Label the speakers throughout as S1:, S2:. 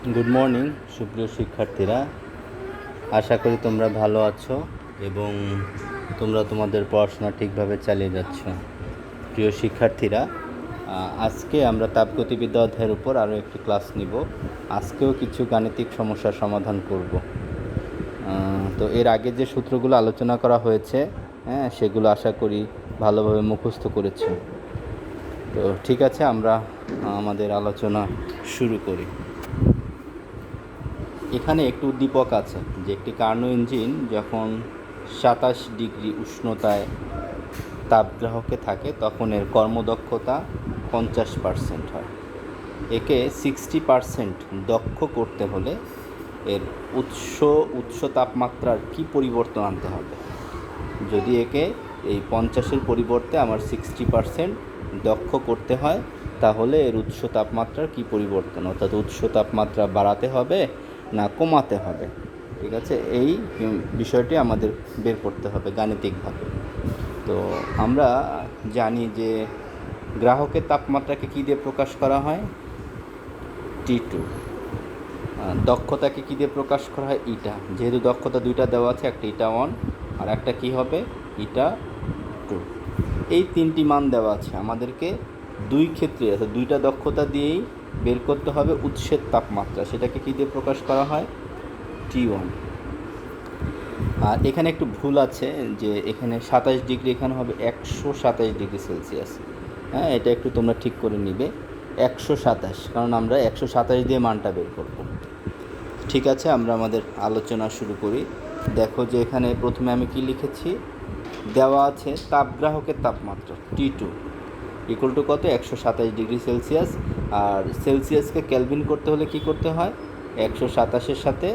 S1: Good morning সুপ্রিয় শিক্ষার্থীরা, আশা করি তোমরা ভালো আছো এবং তোমরা তোমাদের পড়াশোনা ঠিকভাবে চালিয়ে যাচ্ছ। প্রিয় শিক্ষার্থীরা, আজকে আমরা তাপগতিবিদ্যা অধ্যায়ের উপর আরও একটি ক্লাস নিব। আজকেও কিছু গাণিতিক সমস্যার সমাধান করব। তো এর আগে যে সূত্রগুলো আলোচনা করা হয়েছে সেগুলো আশা করি ভালোভাবে মুখস্থ করেছো। তো ঠিক আছে, আমরা আমাদের আলোচনা শুরু করি। এখানে একটি উদ্দীপক আছে যে একটি কার্নো ইঞ্জিন যখন 27 ডিগ্রি উষ্ণতায় তাপগ্রাহকে থাকে তখন এর কর্মদক্ষতা 50% হয়। একে 60% দক্ষ করতে হলে এর উৎস তাপমাত্রার কি পরিবর্তন আনতে হবে? যদি একে এই 50-এর পরিবর্তে আমার 60% দক্ষ করতে হয়, তাহলে এর উৎস তাপমাত্রার কি পরিবর্তন, অর্থাৎ উৎস তাপমাত্রা বাড়াতে হবে না কমাতে হবে? ঠিক আছে, এই বিষয়টি আমাদের বের করতে হবে গাণিতিকভাবে। তো আমরা জানি যে গ্রাহকের তাপমাত্রাকে কী দিয়ে প্রকাশ করা হয়? T2। দক্ষতাকে কী দিয়ে প্রকাশ করা হয়? ইটা। যেহেতু দক্ষতা দুইটা দেওয়া আছে, একটা ইটা 1 আর একটা কী হবে? ইটা 2। এই তিনটি মান দেওয়া আছে আমাদেরকে। দুই ক্ষেত্রে অর্থাৎ দুইটা দক্ষতা দিয়েই বের করতে হবে উৎসের তাপমাত্রা। সেটাকে কী দিয়ে প্রকাশ করা হয়? T1। আর এখানে একটু ভুল আছে যে এখানে 27 ডিগ্রি, এখানে হবে 127 ডিগ্রি সেলসিয়াস। এটা একটু তোমরা ঠিক করে নিবে। 127, কারণ আমরা 127 দিয়ে মানটা বের করব। ঠিক আছে, আমরা আমাদের আলোচনা শুরু করি। দেখো যে এখানে প্রথমে আমি কি লিখেছি, দেওয়া আছে তাপগ্রাহকের তাপমাত্রা T2 ইকুয়াল টু কত? 127 ডিগ্রি সেলসিয়াস। আর সেলসিয়াসকে ক্যালভিন করতে হলে কি করতে হয়? 127-এর সাথে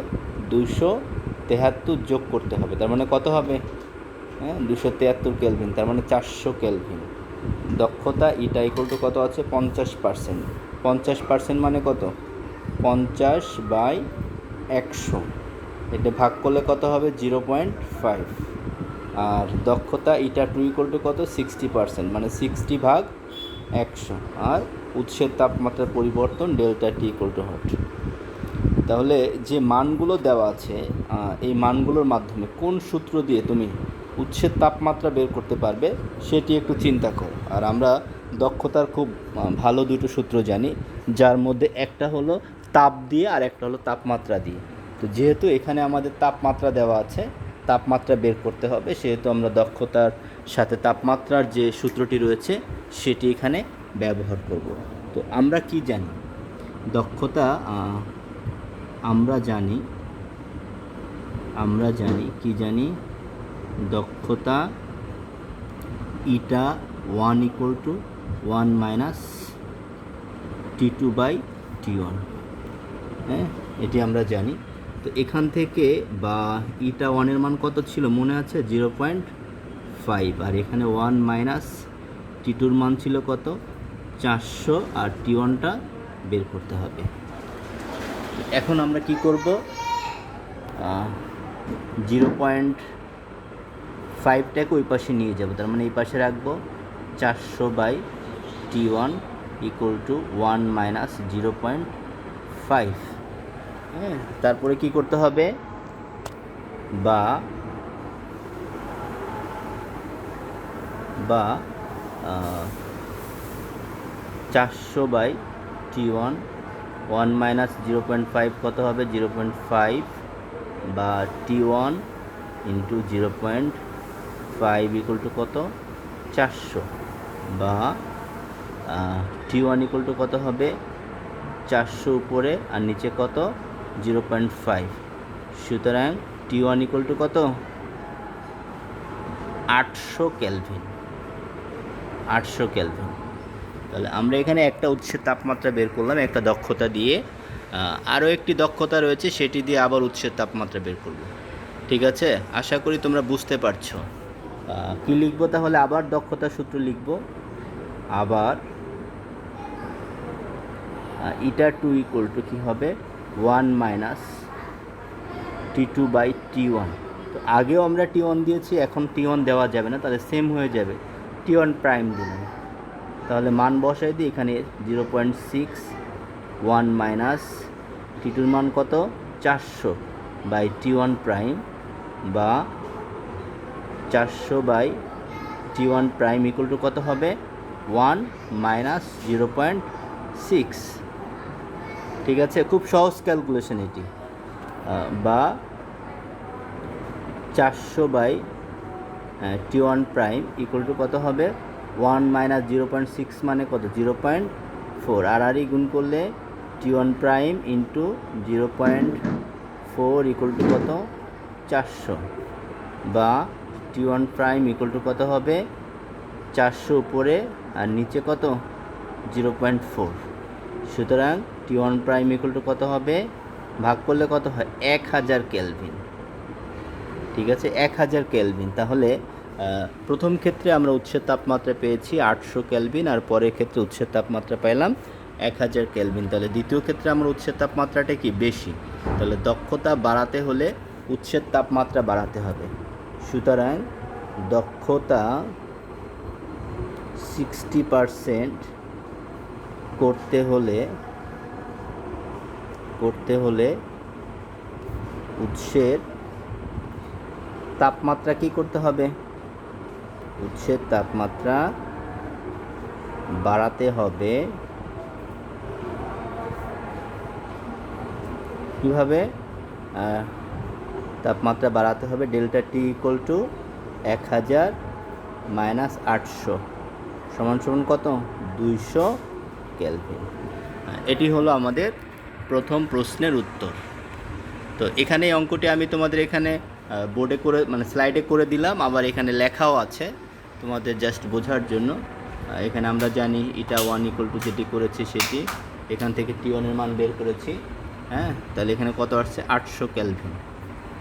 S1: 273 যোগ করতে হবে। তার মানে কত হবে? 273 কেলভিন, তার মানে 400 কেলভিন। দক্ষতা ইটা ইকুয়াল টু কত আছে? 50%। 50% মানে কত? 50/100। এটা ভাগ করলে কত হবে? 0.5। আর দক্ষতা ইটা 2 ইকুয়াল টু কত? 60%, মানে 60/100। আর উৎসের তাপমাত্রার পরিবর্তন delta T equal to hot. তাহলে যে মানগুলো দেওয়া আছে, এই মানগুলোর মাধ্যমে কোন সূত্র দিয়ে তুমি উৎসের তাপমাত্রা বের করতে পারবে সেটি একটু চিন্তা করো। আর আমরা দক্ষতার খুব ভালো দুটো সূত্র জানি, যার মধ্যে একটা হলো তাপ দিয়ে আর একটা হলো তাপমাত্রা দিয়ে। তো যেহেতু এখানে আমাদের তাপমাত্রা দেওয়া আছে, তাপমাত্রা বের করতে হবে, সেহেতু আমরা দক্ষতার সাথে তাপমাত্রার যে সূত্রটি রয়েছে সেটি এখানে ব্যবহার করব। তো আমরা কি জানি? দক্ষতা আমরা জানি কি জানি? দক্ষতা ইটা 1 ইকুয়াল টু 1 মাইনাস T2/T1। এটি আমরা জানি। তো এখান থেকে বা ইটা 1-এর মান কত ছিল মনে আছে? 0.5। আর এখানে 1 মাইনাস T2-র মান ছিল কত? 400। আর T1টা বের করতে হবে। এখন আমরা কি করব? 0.5টাকে ওই পাশে নিয়ে যাব, তার মানে এই পাশে রাখবো। 400/T1 equal to 1 minus 0.5। তারপরে কি করতে হবে? বা 400/T1 1 মাইনাস 0.5 কত হবে? 0.5 বা T1 ইন্টু 0.5 ইকুয়াল টু কত? 400। বা T1 ইকুয়াল টু কত হবে? 400 উপরে আর নিচে কত? 0.5। সুতরাং T1 ইকুয়াল টু কত? 800 কেলভিন। 800 কেলভিন। তাহলে আমরা এখানে একটা উৎসের তাপমাত্রা বের করলাম একটা দক্ষতা দিয়ে, আরও একটি দক্ষতা রয়েছে সেটি দিয়ে আবার উৎসের তাপমাত্রা বের করব। ঠিক আছে, আশা করি তোমরা বুঝতে পারছো। কি লিখবো তাহলে? আবার দক্ষতার সূত্র লিখব। আবার ইটা 2 ইকুয়াল টু কী হবে? 1 মাইনাস T2/T1। তো আগেও আমরা T1 দিয়েছি, এখন T1 দেওয়া যাবে না, তাহলে সেম হয়ে যাবে। T1 প্রাইম দিলাম, তাহলে মান বসাই দিই এখানে 0.6। 1 মাইনাস টি টুর মান কত 400 বাই T1 প্রাইম বা 400 by T1 prime equal to কত হবে 1 মাইনাস 0.6। ঠিক আছে, খুব সহজ ক্যালকুলেশন এটি। বা 400 by T1 prime equal to কত হবে 1 মাইনাস 0.6 মানে কত 0.4, আর গুণ করলে T1 prime into 0.4 equal to কত 400 বা T1 প্রাইম ইকুয়াল টু কত হবে 400 উপরে আর নিচে কত 0.4। সুতরাং T1 প্রাইম ইকুয়াল টু কত হবে ভাগ করলে কত হয় 1000 কেলভিন। ঠিক আছে, 1000 কেলভিন। তাহলে প্রথম ক্ষেত্রে আমরা উৎসের তাপমাত্রা পেয়েছি 800 কেলভিন, আর পরের ক্ষেত্রে উৎসের তাপমাত্রা পেলাম 1000 কেলভিন। তাহলে দ্বিতীয় ক্ষেত্রে আমরা উৎসের তাপমাত্রাটা কি বেশি, তাহলে দক্ষতা বাড়াতে হলে উৎসের তাপমাত্রা বাড়াতে হবে। সুতরাং দক্ষতা 60% করতে হলে উৎসের তাপমাত্রা কি করতে হবে, উৎসের তাপমাত্রা বাড়াতে হবে। কিভাবে তাপমাত্রা বাড়াতে হবে, delta T equal to 1000 minus 800 সমান সমান কত 200 কেলভিন। এটি হলো আমাদের প্রথম প্রশ্নের উত্তর। তো এখানে এই অঙ্কটি আমি তোমাদের এখানে বোর্ডে করে মানে স্লাইডে করে দিলাম, আবার এখানে লেখাও আছে তোমাদের জাস্ট বোঝার জন্য। এখানে আমরা জানি এটা 1 ইকুয়াল টু যেটি করেছি সেটি, এখান থেকে T1 এর মান বের করেছি। হ্যাঁ, তাহলে এখানে কত আসছে 800 কেলভিন।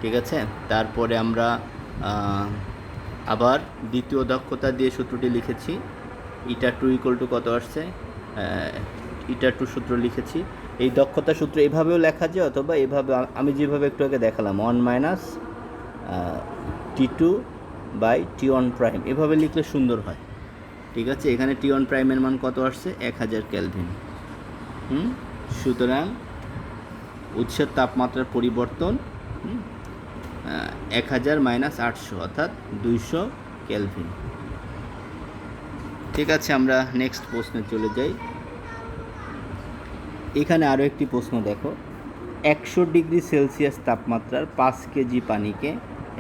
S1: ঠিক আছে, তারপরে আমরা আবার দ্বিতীয় দক্ষতা দিয়ে সূত্রটি লিখেছি, ইটা 2 ইকুয়াল টু কত আসছে ইটা 2 সূত্র লিখেছি। এই দক্ষতা সূত্র এভাবেও লেখা যায়, অথবা এভাবে আমি যেভাবে একটু আগে দেখালাম 1 minus T2 by T1 prime, এভাবে লিখলে সুন্দর হয়। ঠিক আছে, এখানে T1 প্রাইমের মান কত আসছে 1000 কেলভিন। সুতরাং উৎসের তাপমাত্রার পরিবর্তন 1000 মাইনাস 800 অর্থাৎ 200 কেলভিন। ঠিক আছে, আমরা নেক্সট প্রশ্নে চলে যাই। এখানে আরও একটি প্রশ্ন দেখো, 100 ডিগ্রি সেলসিয়াস তাপমাত্রার 5 কেজি পানিকে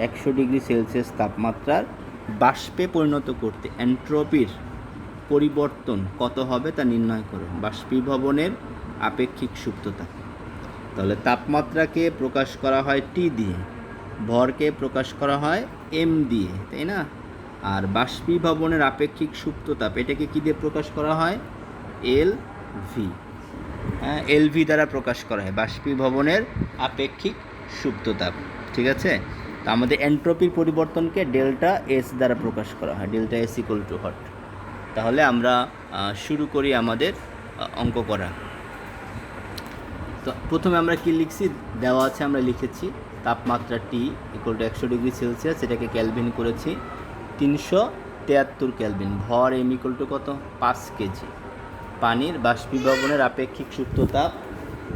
S1: 100 ডিগ্রি সেলসিয়াস তাপমাত্রার বাষ্পে পরিণত করতে এন্ট্রপির পরিবর্তন কত হবে তা নির্ণয় করো। বাষ্পীভবনের আপেক্ষিক সুপ্ততা। তাহলে তাপমাত্রাকে প্রকাশ করা হয় টি দিয়ে, ভরকে প্রকাশ করা হয় এম দিয়ে, তাই না? আর বাষ্পীভবনের আপেক্ষিক সুপ্ততাপ এটাকে কী দিয়ে প্রকাশ করা হয় এল ভি। হ্যাঁ, এল ভি দ্বারা প্রকাশ করা হয় বাষ্পীভবনের আপেক্ষিক সুপ্ততাপ। ঠিক আছে, তো আমাদের এন্ট্রপির পরিবর্তনকে ডেল্টা এস দ্বারা প্রকাশ করা হয়, delta S equal to hot. তাহলে আমরা শুরু করি আমাদের অঙ্ক করা। তো প্রথমে আমরা কি লিখছি, দেওয়া আছে আমরা লিখেছি তাপমাত্রা T equal to 100 degree Celsius, এটাকে ক্যালভিন করেছি 373 ক্যালভিন। ভর এম ইকুয়াল টু কত 5 কেজি। পানির বাষ্পীভবনের আপেক্ষিক সুপ্ততাপ,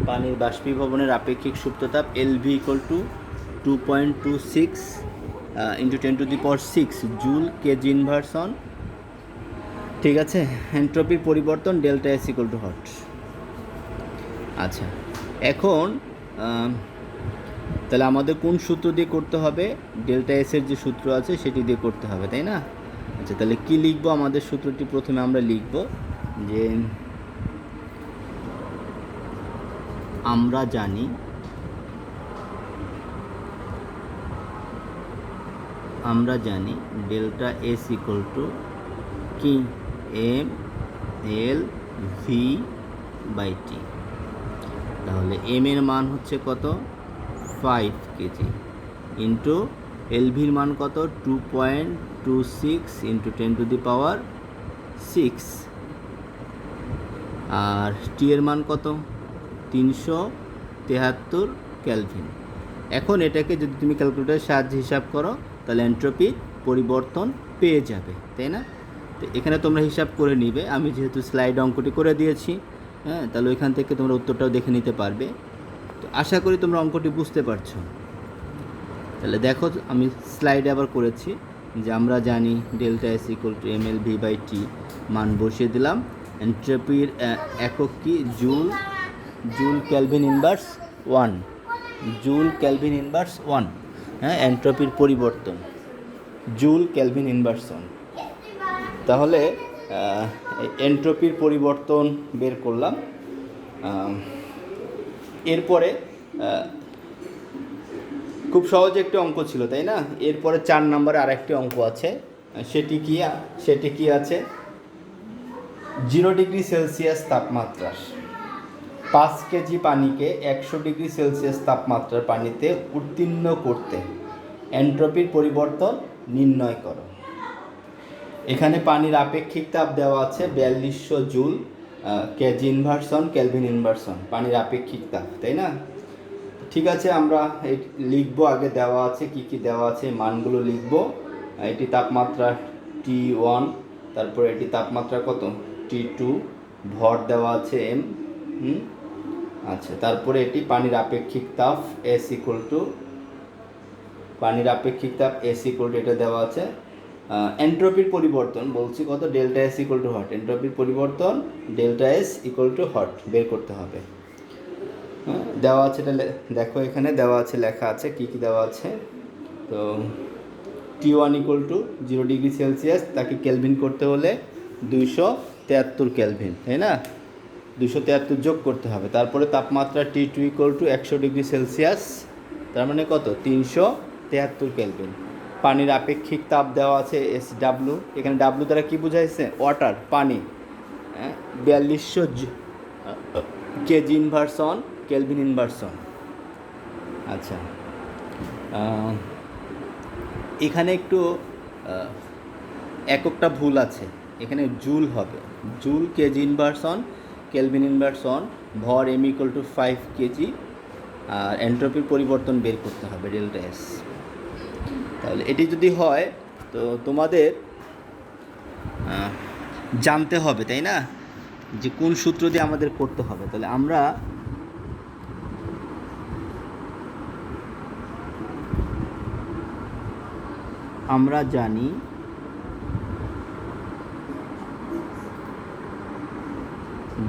S1: পানির বাষ্পীভবনের আপেক্ষিক সুপ্ততাপ L V equal to 2.26 into 10⁶ joule KG inversion. ঠিক আছে, এন্ট্রপির পরিবর্তন ডেল্টা এস ইকুয়াল টু হট। আচ্ছা, এখন তাহলে আমাদের কোন সূত্র দিয়ে করতে হবে, ডেল্টা এসের যে সূত্র আছে সেটি দিয়ে করতে হবে, তাই না? আচ্ছা, তাহলে কি লিখবো, আমাদের সূত্রটি প্রথমে আমরা লিখব যে আমরা জানি ডেল্টা এস ইকুয়াল টু কি এম এল ভি বাই টি। তাহলে এম এর মান হচ্ছে কত 5 কেজি ইন্টু এলভির মান কত 2.26 ইন্টু 10⁶, আর টি এর মান কত 373 ক্যালভিন। এখন এটাকে যদি তুমি ক্যালকুলেটরের সাহায্যে হিসাব করো তাহলে এন্ট্রপির পরিবর্তন পেয়ে যাবে, তাই না? তো এখানে তোমরা হিসাব করে নিবে, আমি যেহেতু স্লাইড অঙ্কটি করে দিয়েছি। হ্যাঁ, তাহলে ওইখান থেকে তোমরা উত্তরটাও দেখে নিতে পারবে। তো আশা করি তোমরা অঙ্কটি বুঝতে পারছো। তাহলে দেখো আমি স্লাইডে আবার করেছি যে আমরা জানি delta S equal to M L V by T, মান বসিয়ে দিলাম। এন্ট্রপির একক কি? Joule, joule kelvin inverse 1, joule kelvin inverse 1। হ্যাঁ, এন্ট্রপির পরিবর্তন জুল কেলভিন ইনভার্স 1। তাহলে এন্ট্রপির পরিবর্তন বের করলাম। এরপরে খুব সহজ একটি অঙ্ক ছিল, তাই না? এরপরে 4 নম্বরে আরেকটি অঙ্ক আছে। সেটি কি আছে? 0 ডিগ্রি সেলসিয়াস তাপমাত্রার 5 কেজি পানিকে 100 ডিগ্রি সেলসিয়াস তাপমাত্রার পানিতে উত্তীর্ণ করতে এন্ট্রপির পরিবর্তন নির্ণয় করো। এখানে পানির আপেক্ষিক তাপ দেওয়া আছে 4200 joule KG inversion kelvin inversion, পানির আপেক্ষিক তাপ, তাই না? ঠিক আছে, আমরা লিখবো। আগে দেওয়া আছে কি কি দেওয়া আছে, মানগুলো লিখবো। এটি তাপমাত্রা T1, তারপরে এটি তাপমাত্রা কত T2, ভর দেওয়া আছে M। আচ্ছা, তারপরে এটি পানির আপেক্ষিক তাপ S ইকুয়াল টু, পানির আপেক্ষিক তাপ S ইকুয়াল টু এটা দেওয়া আছে। এন্ট্রপির পরিবর্তন বলছি কত, ডেল্টা এস ইকুয়াল টু হট। এন্ট্রপির পরিবর্তন ডেল্টা এস ইকুয়াল টু হট বের করতে হবে। দেওয়া আছে, এটা দেখো এখানে দেওয়া আছে, লেখা আছে কি কি দেওয়া আছে। তো T1 equal to 0 degree Celsius, তাকে কেলভিন করতে হলে 273 কেলভিন, তাই না? 273 যোগ করতে হবে। তারপরে তাপমাত্রা T2 equal to 100 degree Celsius, তার মানে কত 373 কেলভিন। পানির আপেক্ষিক তাপ দেওয়া আছে SW, এখানে W দ্বারা কি বোঝাইছে? ওয়াটার, পানি। 4200 কেজি ইনভার্সন কেলভিন ইনভার্সন। আচ্ছা, এখানে একটু এককটা ভুল আছে, এখানে জুল হবে, joule KG inversion kelvin inversion, ভর M ইকুয়াল টু 5 কেজি, আর এন্ট্রপির পরিবর্তন বের করতে হবে ডেল্টা এস। তাহলে এটি যদি হয় তো তোমাদের জানতে হবে, তাই না, যে কোন সূত্র দিয়ে আমাদের করতে হবে। তাহলে আমরা জানি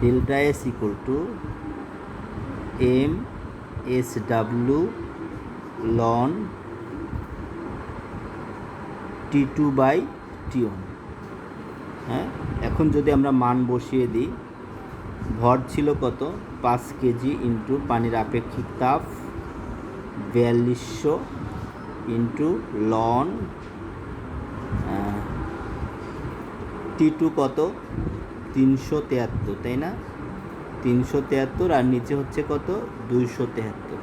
S1: delta S equal to MSW লন T2 বাই T1। হ্যাঁ, এখন যদি আমরা মান বসিয়ে দিই, ভর ছিল কত 5 কেজি ইন্টু পানির আপেক্ষিক তাপ 4200 ইন্টু লন T2 কত 373, তাই না? 373 আর নিচে হচ্ছে কত 273।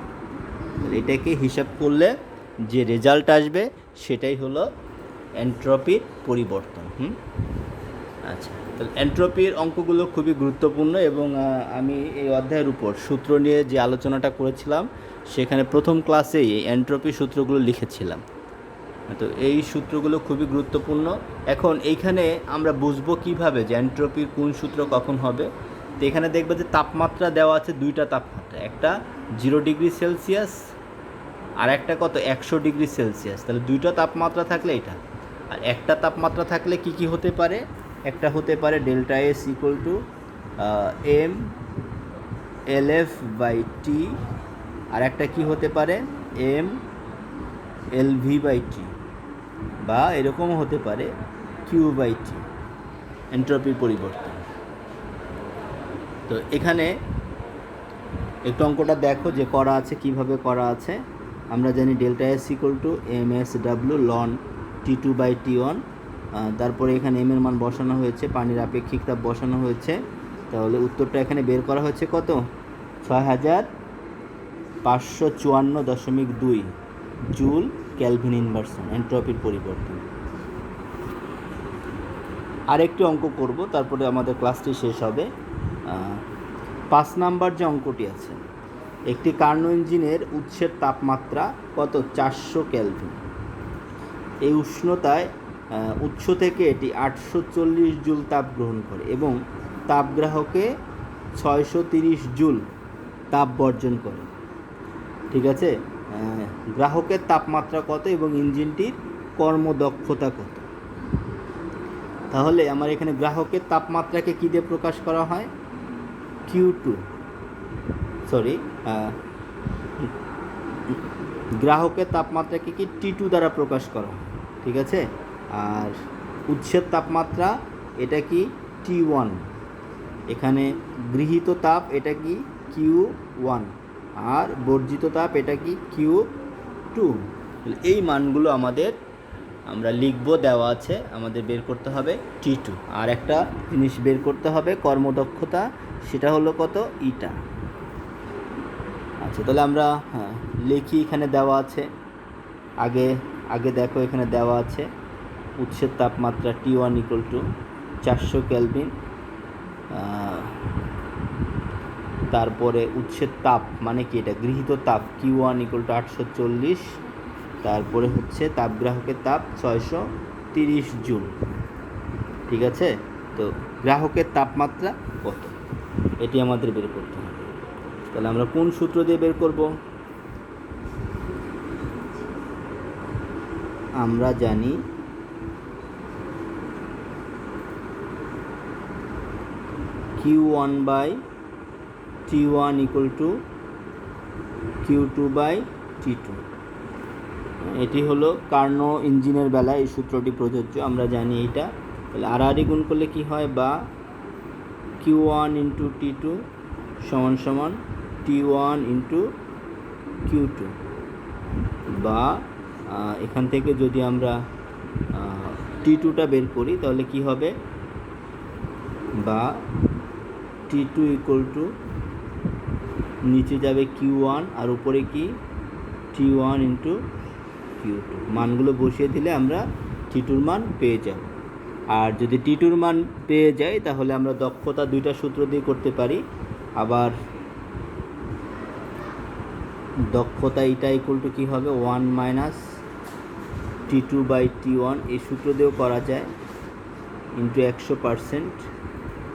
S1: তাহলে এটাকে হিসাব করলে যে রেজাল্ট আসবে সেটাই হলো এন্ট্রপির পরিবর্তন। আচ্ছা, তাহলে এন্ট্রপির অঙ্কগুলো খুবই গুরুত্বপূর্ণ এবং আমি এই অধ্যায়ের উপর সূত্র নিয়ে যে আলোচনাটা করেছিলাম সেখানে প্রথম ক্লাসেই এই এন্ট্রপি সূত্রগুলো লিখেছিলাম। তো এই সূত্রগুলো খুবই গুরুত্বপূর্ণ। এখন এইখানে আমরা বুঝবো কিভাবে যে এন্ট্রপির কোন সূত্র কখন হবে। তো এখানে দেখবে যে তাপমাত্রা দেওয়া আছে, দুইটা তাপমাত্রা, একটা 0 ডিগ্রি সেলসিয়াস আর একটা কত 100 ডিগ্রি সেলসিয়াস। তাহলে দুইটা তাপমাত্রা থাকলে এটা, আর একটা তাপমাত্রা থাকলে কি কি হতে পারে? একটা হতে পারে delta S equal to MLF by T, আর একটা কি হতে পারে MLV বাই টি, বা এরকমও হতে পারে কিউ বাই টি, এন্ট্রপির পরিবর্তন। তো এখানে একটু অঙ্কটা দেখো যে করা আছে, কিভাবে করা আছে। আমরা জানি delta S equal to MSW লন T2 বাই T1, তারপরে এখানে M এর মান বসানো হয়েছে, পানির আপেক্ষিক তাপ বসানো হয়েছে। তাহলে উত্তরটা এখানে বের করা হচ্ছে কত 6554.2 জুল কেলভিন ইনভার্সন, এন্ট্রপির পরিবর্তন। আরেকটি অঙ্ক করব, তারপরে আমাদের ক্লাসটি শেষ হবে। 5 নাম্বার যে অঙ্কটি আছে, একটি কার্নো ইঞ্জিনের উৎসের তাপমাত্রা কত 400 কেলভিন। এই উষ্ণতায় উৎস থেকে এটি 840 জুল তাপ গ্রহণ করে এবং তাপগ্রাহকে 630 জুল তাপ বর্জন করে। ঠিক আছে, গ্রাহকের তাপমাত্রা কত এবং ইঞ্জিনটির কর্মদক্ষতা কত। তাহলে আমার এখানে গ্রাহকের তাপমাত্রাকে কী দিয়ে প্রকাশ করা হয়, Q2 গ্রাহকের তাপমাত্রাকে কি T2 দ্বারা প্রকাশ করা হয়, ঠিক আছে। আর উৎসের তাপমাত্রা এটা কি T1, এখানে গৃহীত তাপ এটা কি Q1, আর বর্জিত তাপ এটা কি Q2। এই মানগুলো আমরা লিখব, দেওয়া আছে, আমাদের বের করতে হবে T2। আর একটা জিনিস বের করতে হবে কর্মদক্ষতা, সেটা হলো কত, ইটা। আচ্ছা, তাহলে আমরা লিখি, এখানে দেওয়া আছে, আগে দেখো এখানে দেওয়া আছে উৎসের তাপমাত্রা T1 = 400 কেলভিন, তারপরে উৎসের তাপ মানে কি, এটা গৃহীত তাপ Q1 = 840, তারপরে হচ্ছে তাপগ্রাহকের তাপ 630 জুল, ঠিক আছে। তো গ্রাহকের তাপমাত্রা কত, এটি আমাদের বের করতে হবে। তাহলে আমরা কোন সূত্র দিয়ে বের করব, আমরা জানি Q1/T1 = Q2/T2। এটি হলো কার্নো ইঞ্জিনের বেলায় এই সূত্রটি প্রযোজ্য, আমরা জানি এটা। তাহলে আড়াআড়ি গুণ করলে কি হয়, বা Q1 × T2 = T1 × Q2, বা এখান থেকে যদি আমরা T2টা বের করি তাহলে কি হবে, বা T2 = নিচে যাবে Q1 আর উপরে কি T1 × Q2। মানগুলো বসিয়ে দিলে আমরা T2-র মান পেয়ে যাব। আর যদি T2-র মান পেয়ে যাই তাহলে আমরা দক্ষতা দুইটা সূত্র দিয়ে করতে পারি। আবার দক্ষতা এটা = কি হবে, 1 - T2/T1, এই সূত্র দিয়েও করা যায়, × 100%,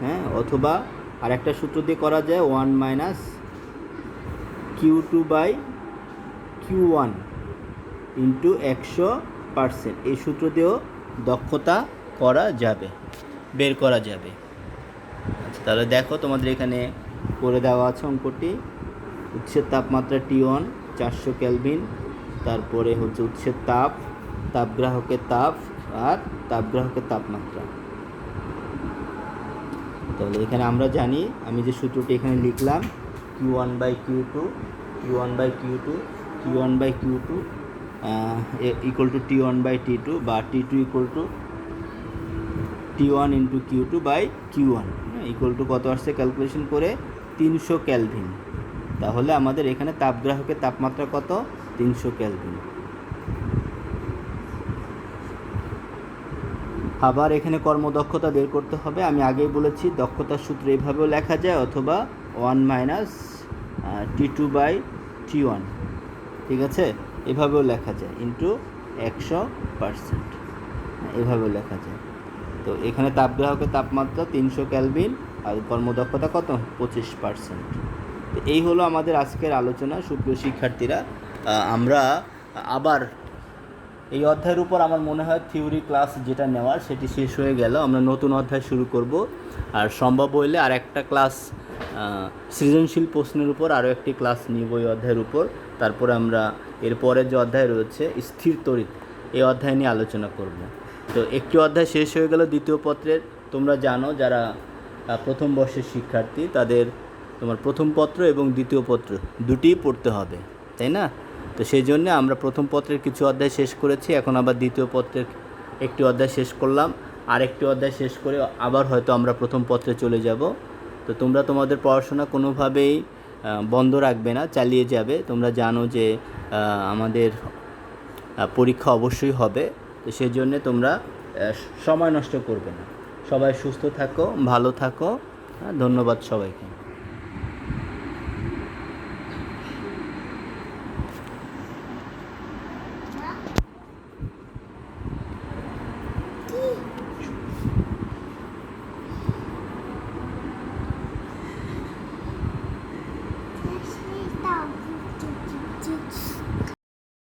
S1: হ্যাঁ। অথবা আরেকটা সূত্র দিয়ে করা যায় 1 - Q2/Q1 × 100%, এই সূত্র দিয়েও দক্ষতা বের করা যাবে। আচ্ছা, তাহলে দেখো তোমাদের এখানে করে দেওয়া আছে অঙ্কটি। উৎসের তাপমাত্রা T1 400 কেলভিন, তারপরে হচ্ছে উৎসের তাপগ্রাহকের তাপ আর তাপগ্রাহকের তাপমাত্রা। তাহলে এখানে আমরা জানি, আমি যে সূত্রটি এখানে লিখলাম, Q1/Q2 = T1/T2, বা T2 = T1 × Q2/Q1, কত আসছে ক্যালকুলেশন করে 300 কেলভিন। তাহলে আমাদের এখানে তাপগ্রাহকের তাপমাত্রা কত, 300 কেলভিন। আবার এখানে কর্মদক্ষতা বের করতে হবে। আমি আগেই বলেছি দক্ষতার সূত্র এভাবেও লেখা যায়, অথবা 1 - T2/T1, ঠিক আছে, এভাবেও লেখা যায়, × 100%, এভাবেও লেখা যায়। তো এখানে তাপগ্রাহকের তাপমাত্রা 300 কেলভিন আর কর্মদক্ষতা কত, 25%। তো এই হলো আমাদের আজকের আলোচনা। সুপ্রিয় শিক্ষার্থীরা, আমরা আবার এই অধ্যায়ের উপর আমার মনে হয় থিওরি ক্লাস যেটা নেওয়ার সেটি শেষ হয়ে গেল, আমরা নতুন অধ্যায় শুরু করব। আর সম্ভব হইলে আর একটা ক্লাস সৃজনশীল প্রশ্নের উপর আরও একটি ক্লাস নিব এই অধ্যায়ের উপর। তারপরে আমরা এরপরে যে অধ্যায় রয়েছে স্থির তড়িৎ, এই অধ্যায় নিয়ে আলোচনা করব। তো একটি অধ্যায় শেষ হয়ে গেল দ্বিতীয় পত্রের। তোমরা জানো যারা প্রথম বর্ষের শিক্ষার্থী তাদের তোমার প্রথম পত্র এবং দ্বিতীয় পত্র দুটিই পড়তে হবে, তাই না? তো সেই জন্য আমরা প্রথম পত্রের কিছু অধ্যায় শেষ করেছি, এখন আবার দ্বিতীয় পত্রের একটি অধ্যায় শেষ করলাম, আরেকটি অধ্যায় শেষ করে আবার হয়তো আমরা প্রথম পত্রে চলে যাব। তো তোমরা তোমাদের পড়াশোনা কোনোভাবেই বন্ধ রাখবে না, চালিয়ে যাবে। তোমরা জানো যে আমাদের পরীক্ষা অবশ্যই হবে, তো সেই জন্যে তোমরা সময় নষ্ট করবে না। সবাই সুস্থ থাকো, ভালো থাকো, ধন্যবাদ সবাইকে।